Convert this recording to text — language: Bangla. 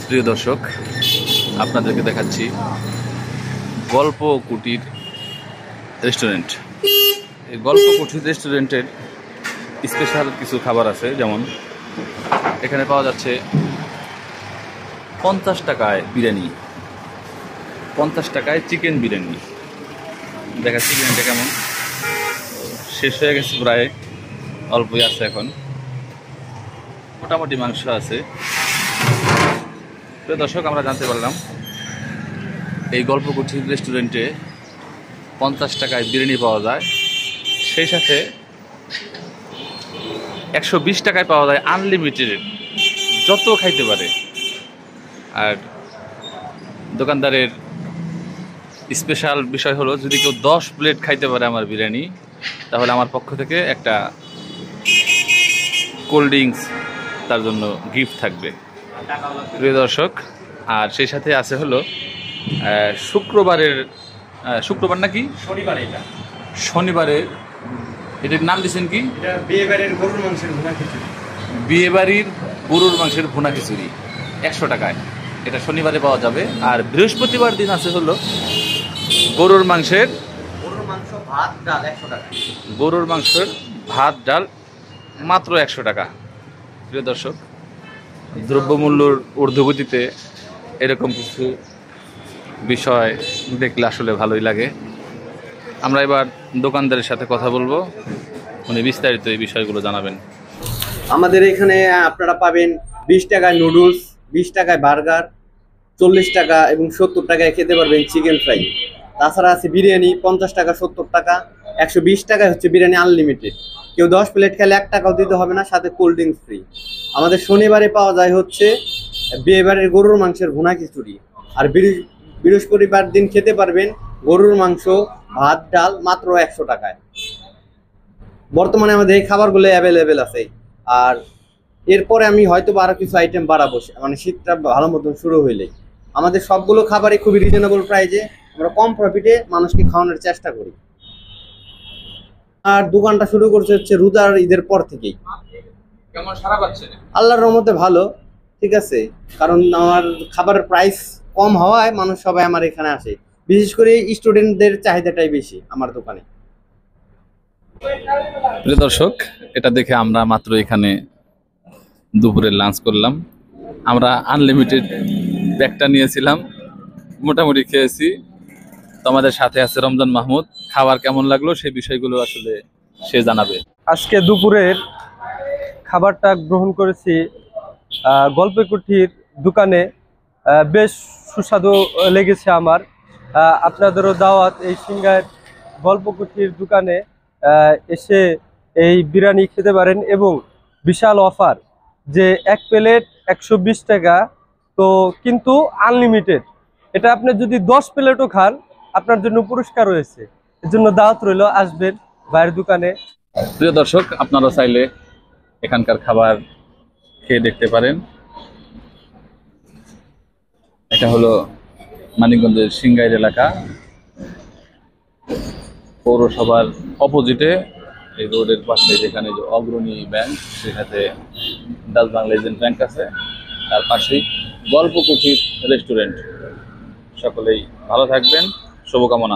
প্রিয় দর্শক, আপনাদেরকে দেখাচ্ছি গল্প কুটির রেস্টুরেন্ট। এই গল্প কুটির রেস্টুরেন্টের স্পেশাল কিছু খাবার আছে, যেমন এখানে পাওয়া যাচ্ছে 50 টাকায় বিরিয়ানি, 50 টাকায় চিকেন বিরিয়ানি। দেখাচ্ছি বিরিয়ানিটা কেমন। শেষ হয়ে গেছে, প্রায় অল্পই আছে, এখন মোটামুটি মাংস আছে। প্রিয় দর্শক, আমরা জানতে পারলাম এই গল্প কুটির রেস্টুরেন্টে 50 টাকায় বিরিয়ানি পাওয়া যায়, সেই সাথে 120 টাকায় পাওয়া যায় আনলিমিটেড, যত খাইতে পারে। আর দোকানদারের স্পেশাল বিষয় হলো, যদি কেউ 10 প্লেট খাইতে পারে আমার বিরিয়ানি, তাহলে আমার পক্ষ থেকে একটা কোল্ড ড্রিঙ্কস তার জন্য গিফট থাকবে, প্রিয় দর্শক। আর সেই সাথে আছে হলো শুক্রবার নাকি শনিবারের এটার নাম দিচ্ছেন কি, বিয়েবাড়ির গরুর মাংসের ভুনা খিচুড়ি 100 টাকায়। এটা শনিবারে পাওয়া যাবে। আর বৃহস্পতিবার দিন আছে হলো গরুর মাংসের ভাত ডাল মাত্র 100 টাকা। প্রিয় দর্শক, দ্রব্যমূল্যর ঊর্ধ্বগতিতে এরকম কিছু বিষয় দেখলে আসলে ভালোই লাগে। আমরা এবার দোকানদারের সাথে কথা বলবো, উনি বিস্তারিত এই বিষয়গুলো জানাবেন। আমাদের এখানে আপনারা পাবেন 20 টাকায় নুডলস, 20 টাকায় বার্গার, 40 টাকা এবং 70 টাকায় খেতে পারবেন চিকেন ফ্রাই। তাছাড়া আছে বিরিয়ানি 50 টাকা, 70 টাকা, 120 টাকায় হচ্ছে বিরিয়ানি আনলিমিটেড। কেউ 10 প্লেট খেলে 1 টাকাও দিতে হবে না, সাথে কোল্ড ড্রিঙ্কস ফ্রি। আমাদের শনিবারে পাওয়া যায় হচ্ছে বিয়েবাড়ির গরুর মাংসের ভুনা খিচুড়ি। আর বৃহস্পতিবার দিন খেতে পারবেন গরুর মাংস, ভাত ডাল মাত্র 100 টাকায়। বর্তমানে আমাদের এই খাবারগুলো অ্যাভেলেবেল আছে। আর এরপরে আমি হয়তো আরো কিছু আইটেম বাড়াবো, মানে শীতটা ভালো মতন শুরু হইলে। আমাদের সবগুলো খাবারই খুবই রিজনেবল প্রাইসে, আমরা কম প্রফিটে মানুষকে খাওয়ানোর চেষ্টা করি। আর দোকানটা শুরু করছে হচ্ছে রোজার ঈদের পর থেকেই। কেমন সাড়া পাচ্ছেন? আল্লাহর রহমতে ভালো, ঠিক আছে। কারণ আমার খাবারের প্রাইস কম হওয়ায় মানুষ সবাই আমার এখানে আসে। বিশেষ করে স্টুডেন্টদের চাহিদাটাই বেশি আমার দোকানে। প্রিয় দর্শক, এটা দেখে আমরা মাত্র এখানে দুপুরে লাঞ্চ করলাম। আমরা আনলিমিটেড ব্যাগটা নিয়েছিলাম, মোটামুটি খেয়েছি। তো আমাদের সাথে আছে রমজান মাহমুদ। খাবার কেমন লাগলো সেই বিষয়গুলো আসলে সে জানাবে। আজকে দুপুরের খাবারটা গ্রহণ করেছি গল্প কুটির দোকানে, বেশ সুস্বাদু লেগেছে আমার। আপনাদেরও দাওয়াত এই সিঙ্গার গল্প কুটির দোকানে এসে এই বিরিয়ানি খেতে পারেন। এবং বিশাল অফার যে 1 প্লেট 120 টাকা, তো কিন্তু আনলিমিটেড। এটা আপনি যদি 10 প্লেটও খান, আপনার জন্য পুরস্কার রয়েছে। এর জন্য দাওয়াত রইল, আসবেন বাইরের দোকানে। প্রিয় দর্শক, আপনারা চাইলে এখানকার খাবার খেয়ে দেখতে পারেন। এটা হলো মানিকগঞ্জের সিংগাইর এলাকা, পৌরসভার অপোজিটে, এই রোডের পাশে যেখানে যে অগ্রণী ব্যাংক, সেখানে ডাচ বাংলা এজেন্ট ব্যাংক আছে, তার পাশেই গল্প কুটির রেস্টুরেন্ট। সকলেই ভালো থাকবেন, শুভকামনা।